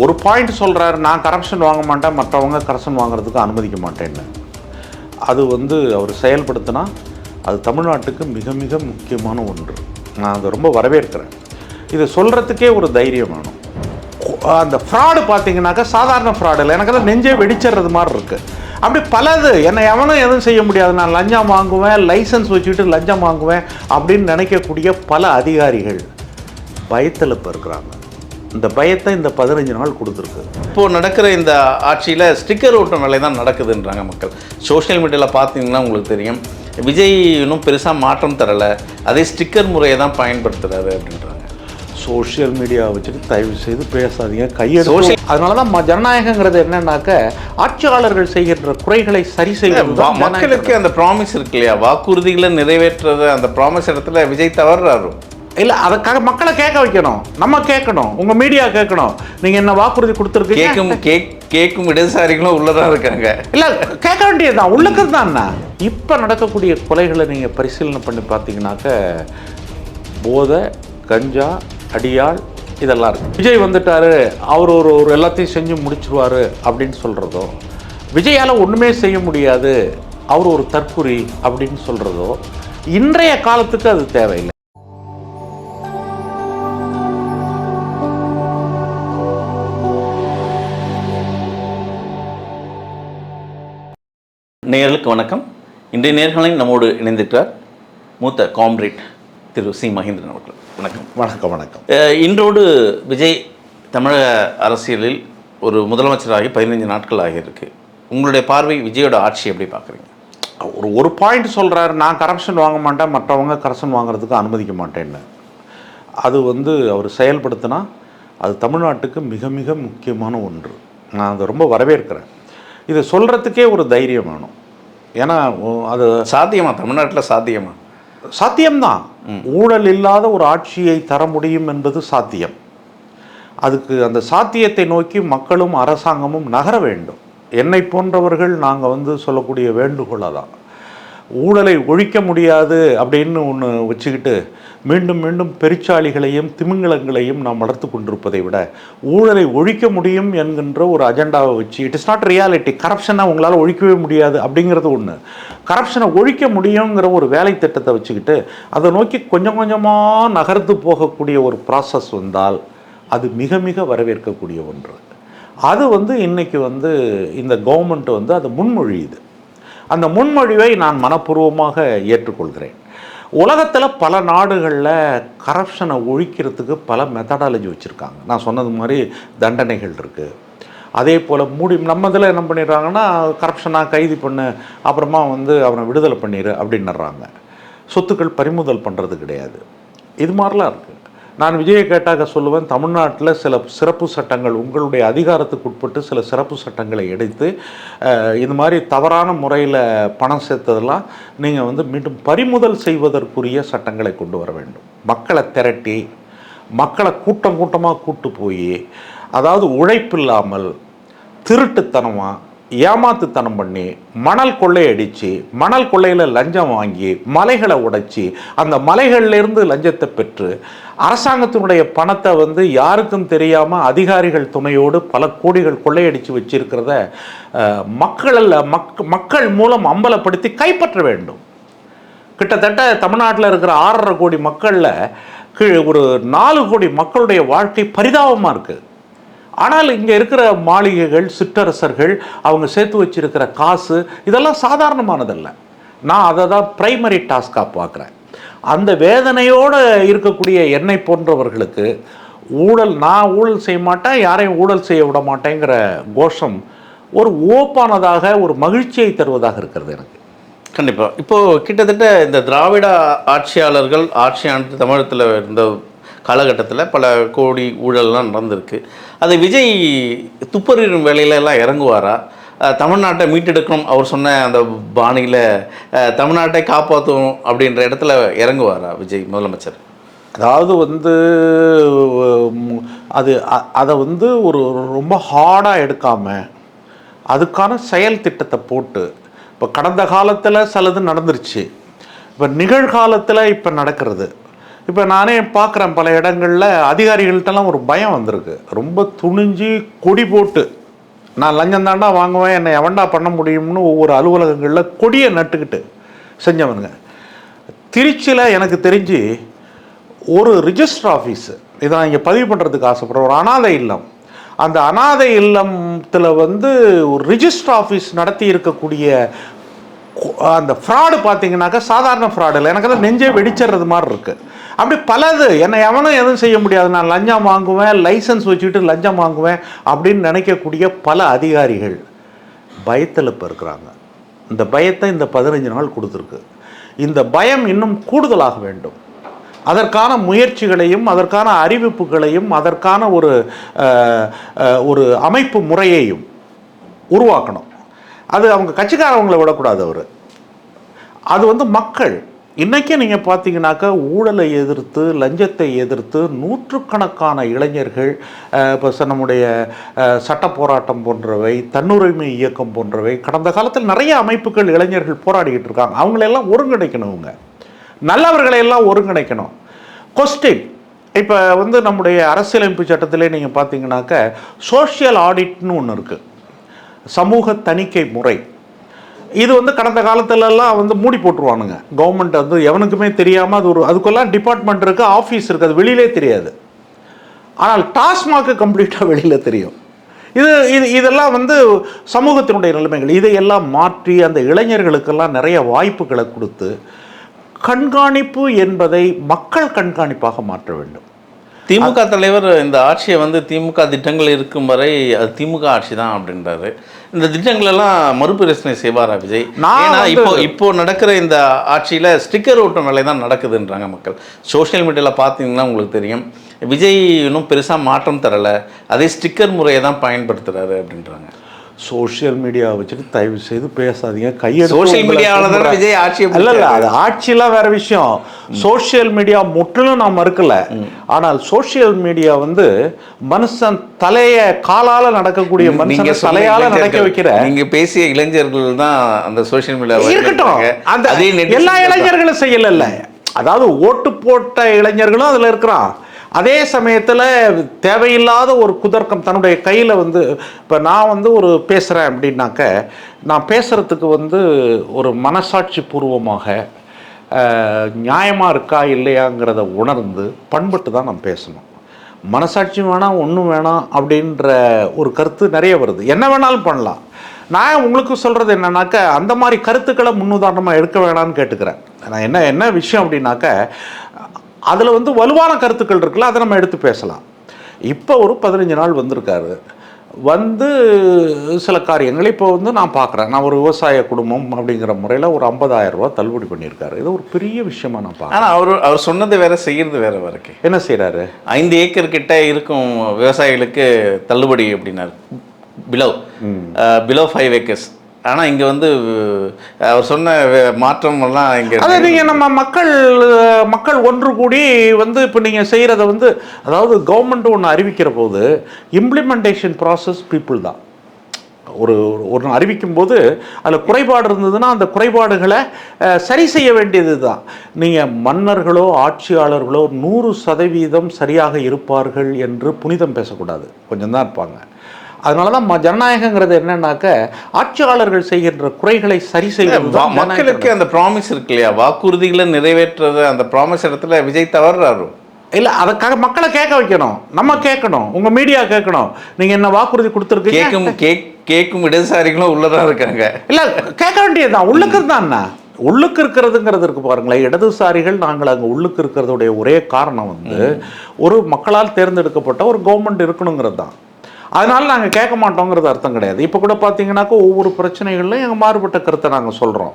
ஒரு பாயிண்ட் சொல்கிறாரு, நான் கரப்ஷன் வாங்க மாட்டேன், மற்றவங்க கரப்ஷன் வாங்குறதுக்கு அனுமதிக்க மாட்டேன்னு. அது அவர் செயல்படுத்தினா அது தமிழ்நாட்டுக்கு மிக மிக முக்கியமான ஒன்று. நான் அதை ரொம்ப வரவேற்கிறேன். இதை சொல்கிறதுக்கே ஒரு தைரியம் வேணும். அந்த ஃப்ராடு பார்த்தீங்கன்னாக்கா சாதாரண ஃப்ராடு இல்லை, எனக்கு நெஞ்சே வெடிச்சிடுறது மாதிரி இருக்குது. அப்படி பலது என்னை எவனும் எதுவும் செய்ய முடியாது, நான் லஞ்சம் வாங்குவேன், லைசன்ஸ் வச்சுக்கிட்டு லஞ்சம் வாங்குவேன் அப்படின்னு நினைக்கக்கூடிய பல அதிகாரிகள் பயத்தில் இப்போ இருக்கிறாங்க. இந்த பயத்தை இந்த 15 நாள் கொடுத்துருக்கு. இப்போது நடக்கிற இந்த ஆட்சியில் ஸ்டிக்கர் ஓட்டும் வேலை தான் நடக்குதுன்றாங்க மக்கள். சோஷியல் மீடியாவில் பார்த்தீங்கன்னா உங்களுக்கு தெரியும், விஜய் இன்னும் பெருசாக மாற்றம் தரலை, அதே ஸ்டிக்கர் முறையை தான் பயன்படுத்துகிறாரு அப்படின்றாங்க. சோஷியல் மீடியா வச்சுட்டு தயவு செய்து பேசாதீங்க, கையெடு. அதனால தான் ஜனநாயகங்கிறது என்னன்னாக்க ஆட்சியாளர்கள் செய்கின்ற குறைகளை சரி செய்வது. மக்களுக்கு அந்த ப்ராமிஸ் இருக்கு இல்லையா, வாக்குறுதிகளை நிறைவேற்றுறது, அந்த ப்ராமிஸ் இடத்துல விஜய் தவறுறாரு. இல்லை, அதுக்காக மக்களை கேட்க வைக்கணும், நம்ம கேட்கணும், உங்கள் மீடியா கேட்கணும், நீங்கள் என்ன வாக்குறுதி கொடுத்துருக்கு. கேட்கும் இடதுசாரிகளும் உள்ளதான் இருக்காங்க. இல்லை, கேட்க வேண்டியதுதான், உள்ளுக்கு தான். இப்போ நடக்கக்கூடிய கொலைகளை நீங்கள் பரிசீலனை பண்ணி பார்த்தீங்கன்னாக்க போதை, கஞ்சா, அடியாள் இதெல்லாம் இருக்குது. விஜய் வந்துட்டாரு, அவர் ஒரு எல்லாத்தையும் செஞ்சு முடிச்சிருவார் அப்படின்னு சொல்கிறதோ, விஜயால் ஒன்றுமே செய்ய முடியாது, அவர் ஒரு தற்குறி அப்படின்னு சொல்கிறதோ இன்றைய காலத்துக்கு அது தேவையில்லை. நேயர்களுக்கு வணக்கம். இன்றைய நேர்காணலில் நம்மோடு இணைந்திருக்கிறார் மூத்த காம்ரேட் திரு சி மகேந்திரன் அவர்கள். வணக்கம். வணக்கம். வணக்கம். இன்றோடு விஜய் தமிழக அரசியலில் ஒரு முதலமைச்சராகி 15 நாட்கள் ஆகியிருக்கு. உங்களுடைய பார்வை விஜயோட ஆட்சி எப்படி பார்க்குறீங்க? ஒரு பாயிண்ட் சொல்கிறாரு, நான் கரப்ஷன் வாங்க மாட்டேன், மற்றவங்க கரப்ஷன் வாங்குறதுக்கு அனுமதிக்க மாட்டேன்னு. அது அவர் செயல்படுத்தினா அது தமிழ்நாட்டுக்கு மிக மிக முக்கியமான ஒன்று. நான் அதை ரொம்ப வரவேற்கிறேன். இதை சொல்கிறதுக்கே ஒரு தைரியம் வேணும். ஏன்னா அது சாத்தியமா, தமிழ்நாட்டில் சாத்தியமா? சாத்தியம்தான். ஊழல் இல்லாத ஒரு ஆட்சியை தர முடியும் என்பது சாத்தியம். அதுக்கு அந்த சாத்தியத்தை நோக்கி மக்களும் அரசாங்கமும் நகர வேண்டும். என்னை போன்றவர்கள் நாங்கள் சொல்லக்கூடிய வேண்டுகோள் அதான். ஊழலை ஒழிக்க முடியாது அப்படின்னு ஒன்று வச்சுக்கிட்டு மீண்டும் மீண்டும் பெருச்சாளிகளையும் திமிங்கலங்களையும் நாம் வளர்த்து கொண்டிருப்பதை விட ஊழலை ஒழிக்க முடியும் என்கின்ற ஒரு அஜெண்டாவை வச்சு, இட் இஸ் நாட் ரியாலிட்டி. கரப்ஷனை உங்களால் ஒழிக்கவே முடியாது அப்படிங்கிறது ஒன்று. கரப்ஷனை ஒழிக்க முடியுங்கிற ஒரு வேலை திட்டத்தை வச்சுக்கிட்டு அதை நோக்கி கொஞ்சம் கொஞ்சமாக நகர்ந்து போகக்கூடிய ஒரு ப்ராசஸ் வந்தால் அது மிக மிக வரவேற்கக்கூடிய ஒன்று. அது இன்றைக்கி இந்த கவர்மெண்ட் அது முன்மொழியுது. அந்த முன்மொழிவை நான் மனப்பூர்வமாக ஏற்றுக்கொள்கிறேன். உலகத்தில் பல நாடுகளில் கரப்ஷனை ஒழிக்கிறதுக்கு பல மெத்தடாலஜி வச்சுருக்காங்க. நான் சொன்னது மாதிரி தண்டனைகள் இருக்குது. அதே போல் நம்ம இதில் என்ன பண்ணிடுறாங்கன்னா, கரப்ஷனாக கைது பண்ணு, அப்புறமா அவனை விடுதலை பண்ணிடு அப்படின்னுறாங்க. சொத்துக்கள் பறிமுதல் பண்ணுறது கிடையாது. இது மாதிரிலாம் இருக்குது. நான் விஜயை கேட்டாக்க சொல்லுவேன், தமிழ்நாட்டில் சில சிறப்பு சட்டங்கள், உங்களுடைய அதிகாரத்துக்கு உட்பட்டு சில சிறப்பு சட்டங்களை எடுத்து இது மாதிரி தவறான முறையில் பணம் சேர்த்ததெல்லாம் நீங்கள் மீண்டும் பறிமுதல் செய்வதற்குரிய சட்டங்களை கொண்டு வர வேண்டும். மக்களை திரட்டி, மக்களை கூட்டம் கூட்டமாக கூட்டு போய், அதாவது உழைப்பில்லாமல் திருட்டுத்தனமாக ஏமாத்துத்தனம் பண்ணி மணல் கொள்ளையடித்து, மணல் கொள்ளையில் லஞ்சம் வாங்கி மலைகளை உடைச்சி, அந்த மலைகள்லேருந்து லஞ்சத்தை பெற்று அரசாங்கத்தினுடைய பணத்தை யாருக்கும் தெரியாமல் அதிகாரிகள் துணையோடு பல கோடிகள் கொள்ளையடித்து வச்சிருக்கிறத மக்கள் மூலம் அம்பலப்படுத்தி கைப்பற்ற வேண்டும். கிட்டத்தட்ட தமிழ்நாட்டில் இருக்கிற 6.5 கோடி மக்களில் ஒரு 4 கோடி மக்களுடைய வாழ்க்கை பரிதாபமாக இருக்குது. ஆனால் இங்கே இருக்கிற மாளிகைகள், சிற்றரசர்கள், அவங்க சேர்த்து வச்சிருக்கிற காசு, இதெல்லாம் சாதாரணமானதல்ல. நான் அதை தான் பிரைமரி டாஸ்காக பார்க்குறேன். அந்த வேதனையோடு இருக்கக்கூடிய என்னை போன்றவர்களுக்கு நான் ஊழல் செய்ய மாட்டேன், யாரையும் ஊழல் செய்ய விட மாட்டேங்கிற கோஷம் ஒரு ஓப்பானதாக, ஒரு மகிழ்ச்சியை தருவதாக இருக்கிறது எனக்கு. கண்டிப்பாக. இப்போது கிட்டத்தட்ட இந்த திராவிட ஆட்சியாளர்கள் ஆட்சியாண்டு தமிழகத்தில் இருந்த காலகட்டத்தில் பல கோடி ஊழல்லாம் நடந்திருக்கு. அதை விஜய் துப்பறியும் வேலையிலலாம் இறங்குவாரா? தமிழ்நாட்டை மீட்டெடுக்கணும் அவர் சொன்ன அந்த பாணியில் தமிழ்நாட்டை காப்பாற்றணும் அப்படின்ற இடத்துல இறங்குவாரா விஜய் முதலமைச்சர்? அதாவது அதை ஒரு ரொம்ப ஹார்டாக எடுக்காமல் அதுக்கான செயல் திட்டத்தை போட்டு, இப்போ கடந்த காலத்தில் சிலது நடந்துருச்சு, இப்போ நிகழ்காலத்தில் இப்போ நடக்கிறது, இப்போ நானே பார்க்குறேன் பல இடங்களில் அதிகாரிகள்கிட்டலாம் ஒரு பயம் வந்திருக்கு. ரொம்ப துணிஞ்சு கொடி போட்டு நான் லஞ்சம் தாண்டா வாங்குவேன், என்னை எவன்டா பண்ண முடியும்னு ஒவ்வொரு அலுவலகங்களில் கொடியை நட்டுக்கிட்டு செஞ்சவனுங்க. திருச்சியில் எனக்கு தெரிஞ்சு ஒரு ரிஜிஸ்டர் ஆஃபீஸு, இதை நான் இங்கே பதிவு பண்ணுறதுக்கு ஆசைப்படுறேன், ஒரு அனாதை இல்லம். அந்த அனாதை இல்லத்தில் வந்து ஒரு ரிஜிஸ்டர் ஆஃபீஸ் நடத்தி இருக்கக்கூடிய அந்த ஃப்ராடு பார்த்தீங்கன்னாக்கா சாதாரண ஃப்ராடு இல்லை, எனக்கு தான் நெஞ்சே வெடிச்சிடுறது மாதிரி இருக்குது. அப்படி பலது என்னை எவனும் எதுவும் செய்ய முடியாது, நான் லஞ்சம் வாங்குவேன், லைசன்ஸ் வச்சுக்கிட்டு லஞ்சம் வாங்குவேன் அப்படின்னு நினைக்கக்கூடிய பல அதிகாரிகள் பயத்தில் இப்போ இருக்கிறாங்க. இந்த பயத்தை இந்த 15 நாள் கொடுத்துருக்கு. இந்த பயம் இன்னும் கூடுதலாக வேண்டும். அதற்கான முயற்சிகளையும் அதற்கான அறிவிப்புகளையும் அதற்கான ஒரு அமைப்பு முறையையும் உருவாக்கணும். அது அவங்க கட்சிக்காரவங்களை விடக்கூடாது. அது வந்து மக்கள் இன்றைக்கே நீங்கள் பார்த்தீங்கன்னாக்கா ஊழலை எதிர்த்து லஞ்சத்தை எதிர்த்து நூற்றுக்கணக்கான இளைஞர்கள் இப்போ நம்முடைய சட்ட போராட்டம் போன்றவை, தன்னுரிமை இயக்கம் போன்றவை, கடந்த காலத்தில் நிறைய அமைப்புகள் இளைஞர்கள் போராடிக்கிட்டு இருக்காங்க. அவங்களெல்லாம் ஒருங்கிணைக்கணுங்க, நல்லவர்களையெல்லாம் ஒருங்கிணைக்கணும். கொஸ்டின் இப்போ வந்து நம்முடைய அரசியலமைப்பு சட்டத்திலே நீங்கள் பார்த்தீங்கன்னாக்க சோஷியல் ஆடிட்னு ஒன்று இருக்குது, சமூக தணிக்கை முறை. இது வந்து கடந்த காலத்துலலாம் வந்து மூடி போட்டுருவானுங்க. கவர்மெண்ட் வந்து எவனுக்குமே தெரியாமல் அதுக்கெல்லாம் டிபார்ட்மெண்ட் இருக்குது, ஆஃபீஸ் இருக்குது, அது வெளியிலே தெரியாது. ஆனால் டாஸ்மாக்கு கம்ப்ளீட்டாக வெளியில் தெரியும். இதெல்லாம் வந்து சமூகத்தினுடைய நிலைமைகள். இதையெல்லாம் மாற்றி அந்த இளைஞர்களுக்கெல்லாம் நிறைய வாய்ப்புகளை கொடுத்து கண்காணிப்பு என்பதை மக்கள் கண்காணிப்பாக மாற்ற வேண்டும். திமுக தலைவர் இந்த ஆட்சியை வந்து திமுக திட்டங்கள் இருக்கும் வரை அது திமுக ஆட்சி தான் அப்படின்றாரு. இந்த திட்டங்கள் எல்லாம் மறுபரிசீலனை செய்வாரா விஜய்? ஏன்னா இப்போ நடக்கிற இந்த ஆட்சியில் ஸ்டிக்கர் ஓட்டும் வேலை தான் நடக்குதுன்றாங்க மக்கள். சோஷியல் மீடியாவில் பார்த்தீங்கன்னா உங்களுக்கு தெரியும், விஜய் இன்னும் பெருசாக மாற்றம் தரலை, அதே ஸ்டிக்கர் முறையை தான் பயன்படுத்துகிறாரு அப்படின்றாங்க. சோஷியல் மீடியாவை வச்சுட்டு தயவு செய்து பேசாதீங்க. கையெழுத்து சோஷியல் மீடியாவில் தான் விஜய் ஆட்சி இல்லை, அது ஆட்சியெல்லாம் வேற விஷயம். சோஷியல் மீடியா முற்றிலும் நான் மறுக்கல. ஆனால் சோஷியல் மீடியா வந்து மனுஷன் தலையை காலால நடக்கக்கூடிய மனுஷன் தலையால நடக்க வைக்கிற நீங்க பேசிய இளைஞர்கள் தான் அந்த சோஷியல் மீடியா இருக்கட்டும். அந்த எல்லா இளைஞர்களும் செய்யல. அதாவது ஓட்டு போட்ட இளைஞர்களும் அதுல இருக்கிறான். அதே சமயத்தில் தேவையில்லாத ஒரு குதர்க்கம் தன்னுடைய கையில் வந்து இப்போ நான் வந்து பேசுகிறேன் அப்படின்னாக்க நான் பேசுகிறதுக்கு வந்து ஒரு மனசாட்சி பூர்வமாக நியாயமாக இருக்கா இல்லையாங்கிறத உணர்ந்து பண்பட்டு தான் நான் பேசணும். மனசாட்சி வேணாம், ஒன்றும் வேணாம் அப்படின்ற ஒரு கருத்து நிறைய வருது. என்ன வேணாலும் பண்ணலாம். நான் உங்களுக்கு சொல்கிறது என்னன்னாக்க அந்த மாதிரி கருத்துக்களை முன்னுதாரணமாக எடுக்க வேணான்னு கேட்டுக்கிறேன். நான் என்ன விஷயம் அப்படின்னாக்க அதில் வந்து வலுவான கருத்துக்கள் இருக்குல்ல, அதை நம்ம எடுத்து பேசலாம். இப்போ ஒரு 15 நாள் வந்திருக்காரு, வந்து சில காரியங்கள் இப்போ வந்து நான் பார்க்குறேன். நான் ஒரு விவசாய குடும்பம் அப்படிங்கிற முறையில் ஒரு 50,000 ரூபா தள்ளுபடி பண்ணியிருக்காரு. இது ஒரு பெரிய விஷயமா நான் பார்க்குறேன். ஆனால் அவர் சொன்னது வேற, செய்கிறது வேற இருக்கு. என்ன செய்கிறாரு? 5 ஏக்கர் கிட்ட இருக்கும் விவசாயிகளுக்கு தள்ளுபடி அப்படின்னாரு, பிலோ 5 ஏக்கர்ஸ். ஆனால் இங்கே வந்து அவர் சொன்ன மாற்றமெல்லாம் இங்கே அதை நீங்கள் நம்ம மக்கள் ஒன்று கூடி வந்து இப்போ நீங்கள் செய்கிறத வந்து, அதாவது கவர்மெண்ட் ஒன்று அறிவிக்கிற போது இம்ப்ளிமெண்டேஷன் ப்ராசஸ் பீப்புள் தான். ஒரு அறிவிக்கும் போது அதில் குறைபாடு இருந்ததுன்னா அந்த குறைபாடுகளை சரி செய்ய வேண்டியது தான். நீங்கள் மன்னர்களோ ஆட்சியாளர்களோ 100% சரியாக இருப்பார்கள் என்று புனிதம் பேசக்கூடாது, கொஞ்சம் தான் இருப்பாங்க. அதனால தான் ஜனநாயகங்கிறது என்னன்னாக்க ஆட்சியாளர்கள் செய்கின்ற குறைகளை சரி செய்வது. மக்களுக்கு அந்த ப்ராமிஸ் இருக்கு இல்லையா, வாக்குறுதிகளை நிறைவேற்றுறது, அந்த ப்ராமிஸ் இடத்துல விஜய் தவறுறாரு. இல்லை, அதுக்காக மக்களை கேட்க வைக்கணும், நம்ம கேட்கணும், உங்கள் மீடியா கேட்கணும். நீங்கள் என்ன வாக்குறுதி கொடுத்துருக்கீங்க? கேட்கும் இடதுசாரிகளும் உள்ளதான் இருக்காங்க. இல்லை, கேட்க வேண்டியதுதான். உள்ளுக்கு தான் உள்ளுக்கு இருக்கிறதுங்கிறது இருக்கு பாருங்களேன். இடதுசாரிகள் நாங்கள் அங்கே உள்ளுக்கு இருக்கிறதுடைய ஒரே காரணம் வந்து ஒரு மக்களால் தேர்ந்தெடுக்கப்பட்ட ஒரு கவர்மெண்ட் இருக்கணுங்கிறது தான். அதனால நாங்கள் கேட்க மாட்டோங்கிறது அர்த்தம் கிடையாது. இப்போ கூட பார்த்தீங்கன்னாக்கா ஒவ்வொரு பிரச்சனைகள்லையும் எங்கள் மாறுபட்ட கருத்தை நாங்கள் சொல்கிறோம்.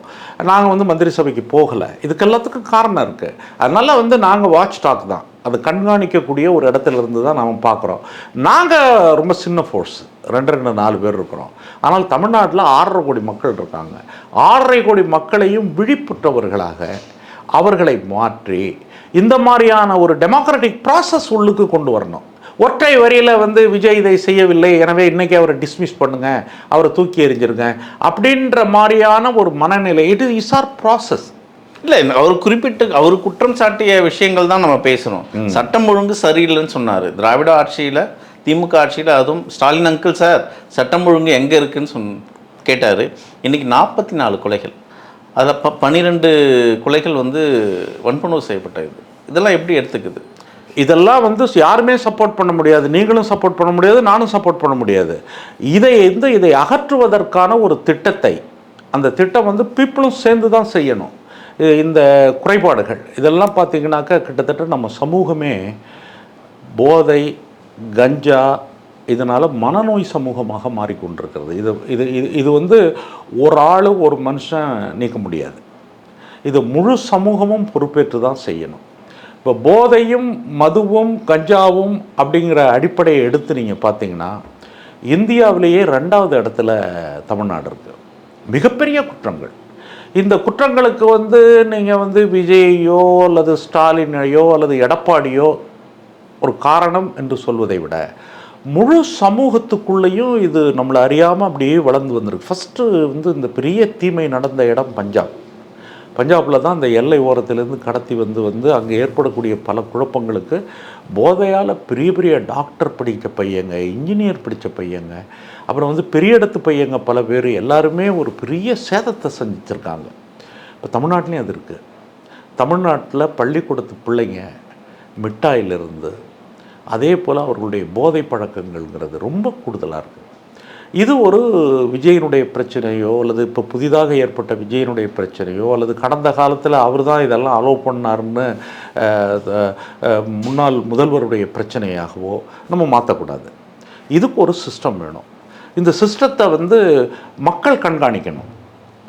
நாங்கள் வந்து மந்திரி சபைக்கு போகலை, இதுக்கு எல்லாத்துக்கும் காரணம் இருக்குது. அதனால வந்து நாங்கள் வாட்ச் டாக் தான், அது கண்காணிக்கக்கூடிய ஒரு இடத்துல இருந்து தான் நாம் பார்க்குறோம். நாங்கள் ரொம்ப சின்ன ஃபோர்ஸ், 2-4 பேர் இருக்கிறோம். ஆனால் தமிழ்நாட்டில் 6.5 கோடி மக்கள் இருக்காங்க. 6.5 கோடி மக்களையும் விழிப்புற்றவர்களாக அவர்களை மாற்றி இந்த மாதிரியான ஒரு டெமோக்ராட்டிக் ப்ராசஸ் உள்ளுக்கு கொண்டு வரணும். ஒற்றை வரியில் வந்து விஜய் இதை செய்யவில்லை, எனவே இன்றைக்கி அவரை டிஸ்மிஸ் பண்ணுங்கள், அவரை தூக்கி எறிஞ்சிருங்க அப்படின்ற மாதிரியான ஒரு மனநிலை. It is our process. இல்லை, அவர் குற்றம் சாட்டிய விஷயங்கள் தான் நம்ம பேசுகிறோம். சட்டம் ஒழுங்கு சரியில்லைன்னு சொன்னார். திராவிட ஆட்சியில், திமுக ஆட்சியில், அதுவும் ஸ்டாலின் அங்கிள் சார் சட்டம் ஒழுங்கு எங்கே இருக்குன்னு கேட்டார். இன்றைக்கி 44 கொலைகள், அதில் 12 கொலைகள் வந்து வன்புணர்வு செய்யப்பட்டது. இதெல்லாம் எப்படி எடுத்துக்குது? இதெல்லாம் வந்து யாருமே சப்போர்ட் பண்ண முடியாது. நீங்களும் சப்போர்ட் பண்ண முடியாது, நானும் சப்போர்ட் பண்ண முடியாது. இதை அகற்றுவதற்கான ஒரு திட்டத்தை, அந்த திட்டம் வந்து பீப்புளும் சேர்ந்து தான் செய்யணும். இந்த குறைபாடுகள் இதெல்லாம் பார்த்திங்கனாக்கா கிட்டத்தட்ட நம்ம சமூகமே போதை, கஞ்சா இதனால் மனநோய் சமூகமாக மாறிக்கொண்டிருக்கிறது. இது வந்து ஒரு ஆள் ஒரு மனுஷன் நீக்க முடியாது. இது முழு சமூகமும் பொறுப்பேற்று தான் செய்யணும். இப்போ போதையும் மதுவும் கஞ்சாவும் அப்படிங்கிற அடிப்படையை எடுத்து நீங்கள் பார்த்தீங்கன்னா இந்தியாவிலேயே 2வது இடத்துல தமிழ்நாடு இருக்குது. மிகப்பெரிய குற்றங்கள். இந்த குற்றங்களுக்கு வந்து நீங்கள் வந்து விஜயையோ அல்லது ஸ்டாலினையோ அல்லது எடப்பாடியோ ஒரு காரணம் என்று சொல்வதை விட முழு சமூகத்துக்குள்ளேயும் இது நம்மளை அறியாமல் அப்படியே வளர்ந்து வந்திருக்கு. ஃபஸ்ட்டு வந்து இந்த பெரிய தீமை நடந்த இடம் பஞ்சாபில் தான் அந்த எல்லை ஓரத்திலேருந்து கடத்தி வந்து அங்கே ஏற்படக்கூடிய பல குழப்பங்களுக்கு போதையால் பெரிய பெரிய டாக்டர் படித்த பையங்க, இன்ஜினியர் படித்த பையங்க, அப்புறம் வந்து பெரிய இடத்து பையங்க பல பேர் எல்லாருமே ஒரு பெரிய சேதத்தை சந்திச்சிருக்காங்க. இப்போ தமிழ்நாட்டிலையும் அது இருக்குது. தமிழ்நாட்டில் பள்ளிக்கூடத்து பிள்ளைங்க மிட்டாயிலிருந்து அதே போல் அவர்களுடைய போதை பழக்கங்கள்ங்கிறது ரொம்ப கூடுதலாக இருக்குது. இது ஒரு விஜயனுடைய பிரச்சனையோ அல்லது இப்போ புதிதாக ஏற்பட்ட விஜயனுடைய பிரச்சனையோ அல்லது கடந்த காலத்தில் அவர் தான் இதெல்லாம் அலோவ் பண்ணாருன்னு முன்னாள் முதல்வருடைய பிரச்சனையாகவோ நம்ம மாற்றக்கூடாது. இதுக்கு ஒரு சிஸ்டம் வேணும். இந்த சிஸ்டத்தை வந்து மக்கள் கண்காணிக்கணும்,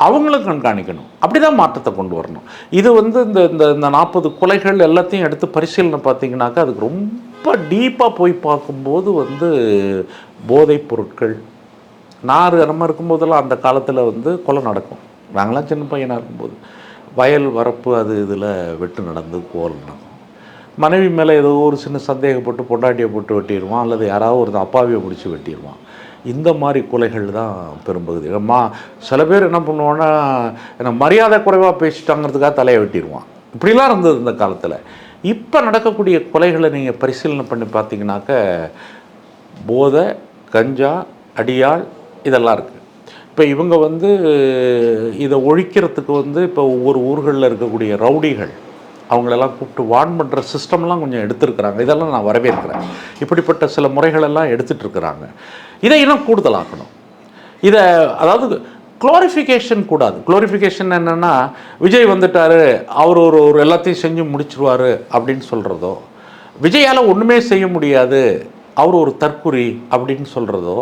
அவங்களும் கண்காணிக்கணும். அப்படி தான் மாற்றத்தை கொண்டு வரணும். இது வந்து இந்த 40 கொலைகள் எல்லாத்தையும் எடுத்து பரிசீலனை பார்த்தீங்கன்னாக்கா அதுக்கு ரொம்ப டீப்பாக போய் பார்க்கும்போது வந்து போதைப் பொருட்கள், நம்ம இருக்கும்போதெல்லாம் அந்த காலத்தில் வந்து கொலை நடக்கும். நாங்களாம் சின்ன பையனாக இருக்கும்போது வயல் வரப்பு அது இதில் வெட்டு நடந்து கோல் நடக்கும். மனைவி மேலே ஏதோ ஒரு சின்ன சந்தேகப்பட்டு பொண்டாட்டியை போட்டு வெட்டிடுவான், அல்லது யாராவது ஒரு அப்பாவியை பிடிச்சி வெட்டிடுவான். இந்த மாதிரி கொலைகள் தான் பெரும்பகுதி. சில பேர் என்ன பண்ணுவான்னா என்ன மரியாதை குறைவாக பேசிட்டாங்கிறதுக்காக தலையை வெட்டிடுவான். இப்படிலாம் இருந்தது இந்த காலத்தில். இப்போ நடக்கக்கூடிய கொலைகளை நீங்கள் பரிசீலனை பண்ணி பார்த்தீங்கன்னாக்க போதை, கஞ்சா, அடியாள் இதெல்லாம் இருக்குது. இப்போ இவங்க வந்து இதை ஒழிக்கிறதுக்கு வந்து இப்போ ஒவ்வொரு ஊர்களில் இருக்கக்கூடிய ரவுடிகள் அவங்களெல்லாம் கூப்பிட்டு வார்ன் பண்ணுற சிஸ்டம்லாம் கொஞ்சம் எடுத்துருக்குறாங்க. இதெல்லாம் நான் வரவேற்கிறேன். இப்படிப்பட்ட சில முறைகளெல்லாம் எடுத்துகிட்ருக்குறாங்க. இதை இன்னும் கூடுதலாக்கணும். இதை அதாவது குளோரிஃபிகேஷன் கூடாது. குளோரிஃபிகேஷன் என்னென்னா விஜய் வந்துட்டார், அவர் ஒரு எல்லாத்தையும் செஞ்சு முடிச்சிருவார் அப்படின்னு சொல்கிறதோ, விஜயால் ஒன்றுமே செய்ய முடியாது, அவர் ஒரு தற்குறி அப்படின்னு சொல்கிறதோ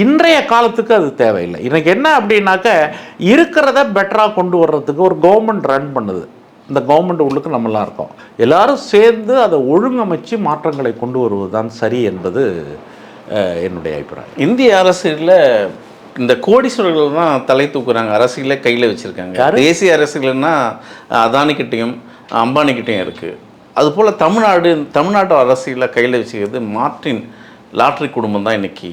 இன்றைய காலத்துக்கு அது தேவையில்லை. இன்றைக்கி என்ன அப்படின்னாக்க இருக்கிறத பெட்டராக கொண்டு வர்றதுக்கு ஒரு கவர்மெண்ட் ரன் பண்ணுது. இந்த கவர்மெண்ட் உள்ளுக்கு நம்மளாம் இருக்கோம். எல்லாரும் சேர்ந்து அதை ஒழுங்கமைச்சு மாற்றங்களை கொண்டு வருவது தான் சரி என்பது என்னுடைய அபிப்பிராயம். இந்திய அரசியலில் இந்த கோடீஸ்வரர்கள் தான் தலை தூக்குறாங்க, அரசியலே கையில் வச்சுருக்காங்க. தேசிய அரசியல்னா அதானிக்கிட்டையும் அம்பானிக்கிட்டையும் இருக்குது. அதுபோல் தமிழ்நாட்டு அரசியலில் கையில் வச்சுக்கிறது மார்ட்டின் லாட்ரி குடும்பம் தான் இன்றைக்கி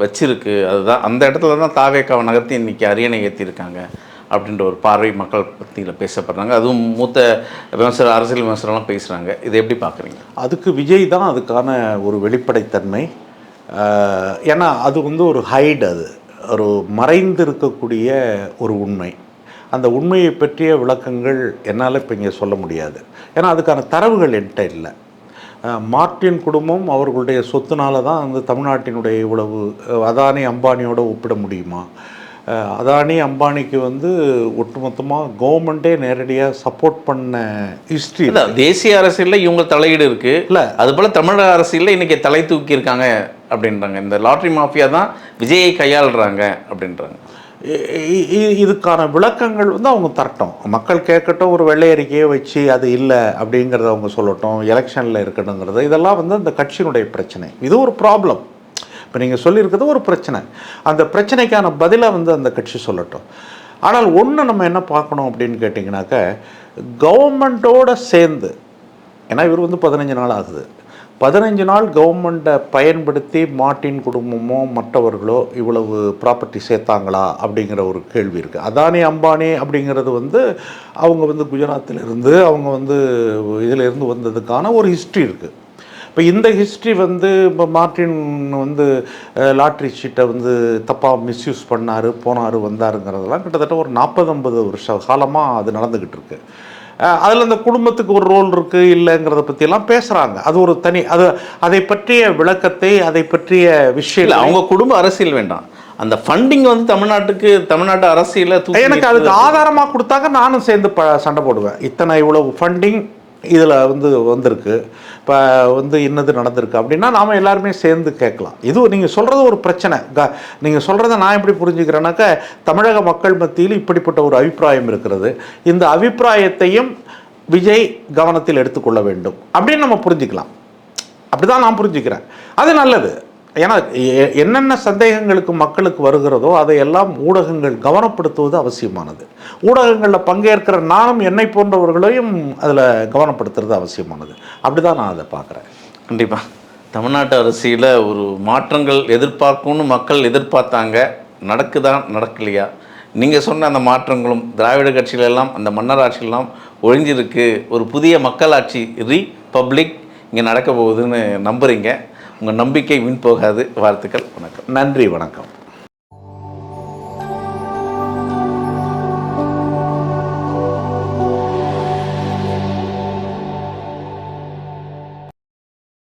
வச்சிருக்கு. அதுதான் அந்த இடத்துல தான் தாவேக்காவை நகர்த்தி இன்றைக்கி அரியணை ஏற்றிருக்காங்க அப்படின்ற ஒரு பார்வை மக்கள் பற்றியில் பேசப்படுறாங்க. அதுவும் மூத்த அரசியல் விமர்சனம்லாம் பேசுகிறாங்க. இதை எப்படி பார்க்குறீங்க? அதுக்கு விஜய் தான் அதுக்கான ஒரு வெளிப்படைத்தன்மை. ஏன்னா அது வந்து ஒரு ஹைட், அது ஒரு மறைந்து இருக்கக்கூடிய ஒரு உண்மை. அந்த உண்மையை பற்றிய விளக்கங்கள் என்னால் இப்போ இங்கே சொல்ல முடியாது. ஏன்னா அதுக்கான தரவுகள் என்கிட்ட இல்லை. மார்ட்டின் குடும்பம் அவர்களுடைய சொத்துனால தான் வந்து தமிழ்நாட்டினுடைய இவ்வளவு அதானி அம்பானியோட ஒப்பிட முடியுமா? அதானி அம்பானிக்கு வந்து ஒட்டுமொத்தமாக கவர்மெண்ட்டே நேரடியாக சப்போர்ட் பண்ண ஹிஸ்ட்ரி. தேசிய அரசியலில் இவங்க தலையீடு இருக்குது இல்லை, அதுபோல் தமிழக அரசியலில் இன்றைக்கி தலை தூக்கியிருக்காங்க அப்படின்றாங்க. இந்த லாட்ரி மாஃபியா தான் விஜயை கையாளுறாங்க அப்படின்றாங்க. இதுக்கான விளக்கங்கள் வந்து அவங்க தரட்டும், மக்கள் கேட்கட்டும். ஒரு வெள்ளை அறிக்கையை வச்சு அது இல்லை அப்படிங்கிறத அவங்க சொல்லட்டும், எலெக்ஷனில் இருக்கணுங்கிறது. இதெல்லாம் வந்து அந்த கட்சியினுடைய பிரச்சனை. இது ஒரு ப்ராப்ளம். இப்போ நீங்கள் சொல்லியிருக்கிறது ஒரு பிரச்சனை. அந்த பிரச்சனைக்கான பதிலை வந்து அந்த கட்சி சொல்லட்டும். ஆனால் ஒன்று நம்ம என்ன பார்க்கணும் அப்படின்னு கேட்டிங்கனாக்க, கவர்மெண்ட்டோடு சேர்ந்து, ஏன்னா இவர் வந்து 15 நாள் ஆகுது, 15 நாள் கவர்மெண்ட்டை பயன்படுத்தி மார்ட்டின் குடும்பமோ மற்றவர்களோ இவ்வளவு ப்ராப்பர்ட்டி சேர்த்தாங்களா அப்படிங்கிற ஒரு கேள்வி இருக்குது. அதானி அம்பானி அப்படிங்கிறது வந்து அவங்க வந்து குஜராத்திலிருந்து அவங்க வந்து இதிலிருந்து வந்ததுக்கான ஒரு ஹிஸ்ட்ரி இருக்குது. இப்போ இந்த ஹிஸ்ட்ரி வந்து இப்போ மார்ட்டின் வந்து லாட்ரி சீட்டை வந்து தப்பாக மிஸ்யூஸ் பண்ணார், போனார், வந்தாருங்கிறதெல்லாம் கிட்டத்தட்ட ஒரு 40-50 வருஷ காலமாக அது நடந்துக்கிட்டு இருக்கு. அதில் அந்த குடும்பத்துக்கு ஒரு ரோல் இருக்குது இல்லைங்கிறத பற்றியெல்லாம் பேசுகிறாங்க. அது ஒரு தனி அதை பற்றிய விளக்கத்தை, அதை பற்றிய விஷயம் அவங்க குடும்ப அரசியல் வேண்டாம், அந்த ஃபண்டிங் வந்து தமிழ்நாட்டு அரசியலில் எனக்கு அதுக்கு ஆதாரமாக கொடுத்தாங்க நானும் சேர்ந்து சண்டை போடுவேன். இவ்வளவு ஃபண்டிங் இதில் வந்து வந்திருக்கு, இப்போ வந்து இன்னது நடந்திருக்கு அப்படின்னா நாம் எல்லாருமே சேர்ந்து கேட்கலாம். இது நீங்கள் சொல்கிறது ஒரு பிரச்சனை. நீங்கள் சொல்கிறத நான் எப்படி புரிஞ்சுக்கிறேன்னாக்கா, தமிழக மக்கள் மத்தியில் இப்படிப்பட்ட ஒரு அபிப்பிராயம் இருக்கிறது, இந்த அபிப்பிராயத்தையும் விஜய் கவனத்தில் எடுத்துக்கொள்ள வேண்டும் அப்படின்னு நம்ம புரிஞ்சுக்கலாம். அப்படி தான் நான் புரிஞ்சுக்கிறேன். அது நல்லது. ஏன்னா என்னென்ன சந்தேகங்களுக்கு மக்களுக்கு வருகிறதோ அதையெல்லாம் ஊடகங்கள் கவனப்படுத்துவது அவசியமானது. ஊடகங்களில் பங்கேற்கிற நானும் என்னை போன்றவர்களையும் அதில் கவனப்படுத்துறது அவசியமானது. அப்படி தான் நான் அதை பார்க்குறேன். கண்டிப்பாக தமிழ்நாட்டு அரசியலில் ஒரு மாற்றங்கள் எதிர்பார்க்கும்னு மக்கள் எதிர்பார்த்தாங்க. நடக்கலையா? நீங்கள் சொன்ன அந்த மாற்றங்களும் திராவிட கட்சிகளெல்லாம் அந்த மன்னர் ஆட்சியெல்லாம் ஒழிஞ்சிருக்கு, ஒரு புதிய மக்களாட்சி ரீபப்ளிக் இங்கே நடக்க போகுதுன்னு நம்புகிறீங்க. உங்கள் நம்பிக்கை வீண் போகாது. வாழ்த்துக்கள். வணக்கம். நன்றி. வணக்கம்.